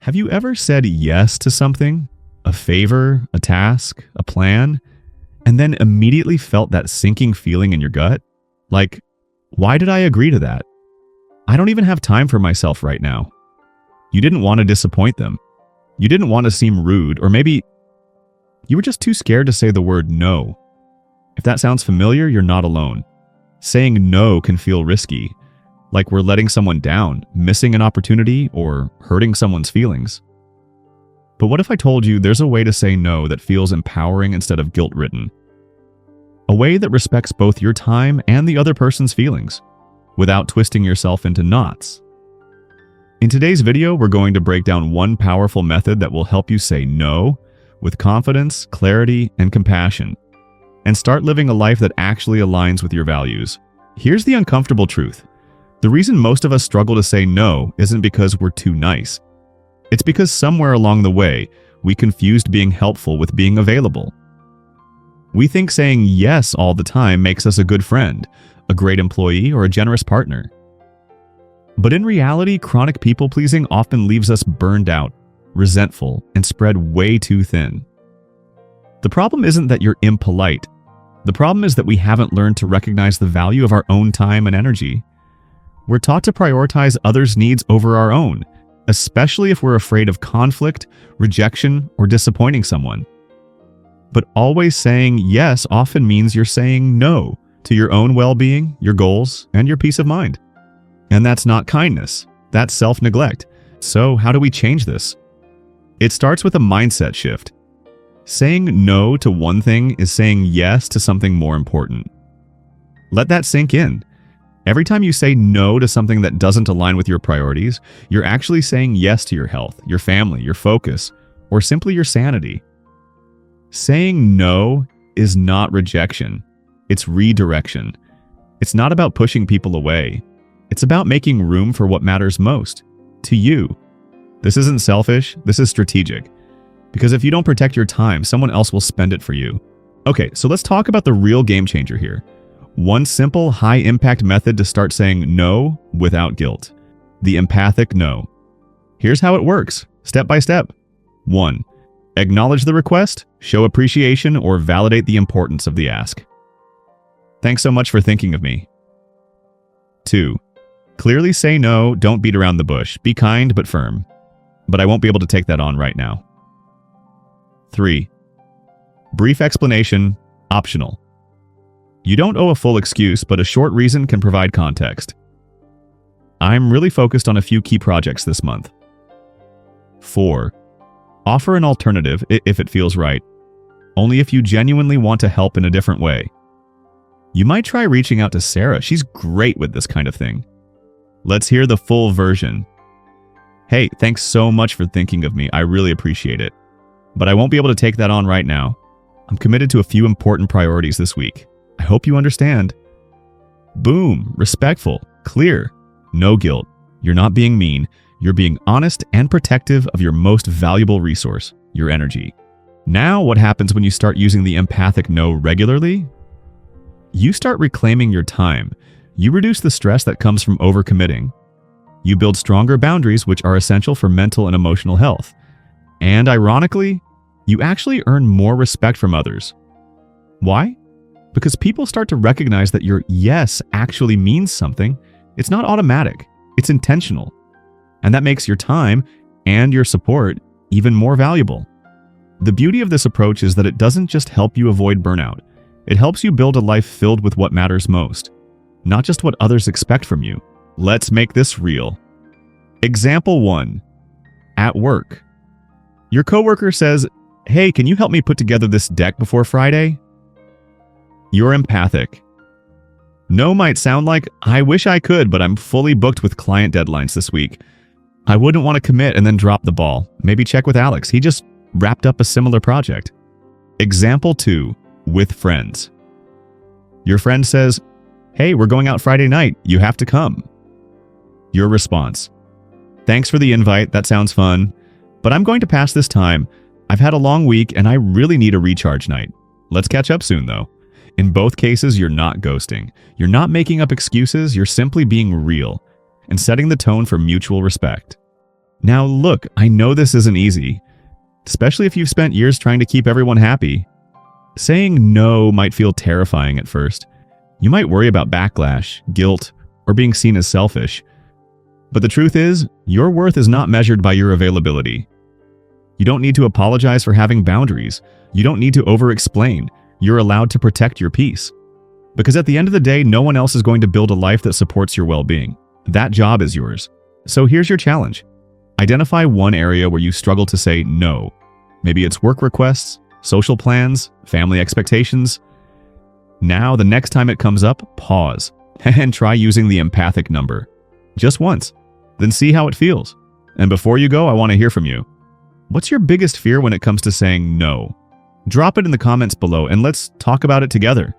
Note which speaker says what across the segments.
Speaker 1: Have you ever said yes to something, a favor, a task, a plan, and then immediately felt that sinking feeling in your gut? Like, why did I agree to that? I don't even have time for myself right now. You didn't want to disappoint them. You didn't want to seem rude, or maybe you were just too scared to say the word no. If that sounds familiar, you're not alone. Saying no can feel risky, like we're letting someone down, missing an opportunity, or hurting someone's feelings. But what if I told you there's a way to say no that feels empowering instead of guilt-ridden? A way that respects both your time and the other person's feelings, without twisting yourself into knots. In today's video, we're going to break down one powerful method that will help you say no with confidence, clarity, and compassion, and start living a life that actually aligns with your values. Here's the uncomfortable truth. The reason most of us struggle to say no isn't because we're too nice. It's because somewhere along the way, we confused being helpful with being available. We think saying yes all the time makes us a good friend, a great employee, or a generous partner. But in reality, chronic people-pleasing often leaves us burned out, resentful, and spread way too thin. The problem isn't that you're impolite. The problem is that we haven't learned to recognize the value of our own time and energy. We're taught to prioritize others' needs over our own, especially if we're afraid of conflict, rejection, or disappointing someone. But always saying yes often means you're saying no to your own well-being, your goals, and your peace of mind. And that's not kindness, that's self-neglect. So how do we change this? It starts with a mindset shift. Saying no to one thing is saying yes to something more important. Let that sink in. Every time you say no to something that doesn't align with your priorities, you're actually saying yes to your health, your family, your focus, or simply your sanity. Saying no is not rejection. It's redirection. It's not about pushing people away. It's about making room for what matters most, to you. This isn't selfish, this is strategic. Because if you don't protect your time, someone else will spend it for you. Okay, so let's talk about the real game changer here. One simple, high-impact method to start saying no without guilt. The empathic no. Here's how it works, step by step. 1. Acknowledge the request, show appreciation, or validate the importance of the ask. Thanks so much for thinking of me. 2. Clearly say no, don't beat around the bush. Be kind but firm. But I won't be able to take that on right now. 3. Brief explanation, optional. You don't owe a full excuse, but a short reason can provide context. I'm really focused on a few key projects this month. 4. Offer an alternative if it feels right, only if you genuinely want to help in a different way. You might try reaching out to Sarah. She's great with this kind of thing. Let's hear the full version. Hey, thanks so much for thinking of me. I really appreciate it. But I won't be able to take that on right now. I'm committed to a few important priorities this week. I hope you understand. Boom, respectful, clear, no guilt. You're not being mean. You're being honest and protective of your most valuable resource, your energy. Now, what happens when you start using the empathic no regularly? You start reclaiming your time. You reduce the stress that comes from overcommitting. You build stronger boundaries, which are essential for mental and emotional health. And ironically, you actually earn more respect from others. Why? Because people start to recognize that your yes actually means something. It's not automatic, it's intentional. And that makes your time and your support even more valuable. The beauty of this approach is that it doesn't just help you avoid burnout. It helps you build a life filled with what matters most, not just what others expect from you. Let's make this real. Example 1. At work. Your coworker says, "Hey, can you help me put together this deck before Friday?" You're empathic. No might sound like, "I wish I could, but I'm fully booked with client deadlines this week. I wouldn't want to commit and then drop the ball. Maybe check with Alex. He just wrapped up a similar project." Example 2. With friends. Your friend says, "Hey, we're going out Friday night. You have to come." Your response. "Thanks for the invite. That sounds fun. But I'm going to pass this time. I've had a long week and I really need a recharge night. Let's catch up soon though." In both cases, you're not ghosting. You're not making up excuses. You're simply being real and setting the tone for mutual respect. Now look, I know this isn't easy, especially if you've spent years trying to keep everyone happy. Saying no might feel terrifying at first. You might worry about backlash, guilt, or being seen as selfish. But the truth is, your worth is not measured by your availability. You don't need to apologize for having boundaries. You don't need to over-explain. You're allowed to protect your peace. Because at the end of the day, no one else is going to build a life that supports your well-being. That job is yours. So here's your challenge. Identify one area where you struggle to say no. Maybe it's work requests, social plans, family expectations. Now, the next time it comes up, pause and try using the empathic number. Just once. Then see how it feels. And before you go, I want to hear from you. What's your biggest fear when it comes to saying no? Drop it in the comments below and let's talk about it together.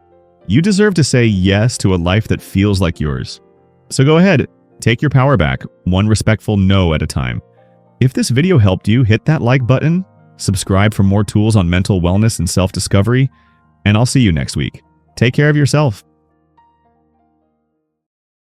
Speaker 1: You deserve to say yes to a life that feels like yours. So go ahead, take your power back, one respectful no at a time. If this video helped you, hit that like button, subscribe for more tools on mental wellness and self-discovery, and I'll see you next week. Take care of yourself.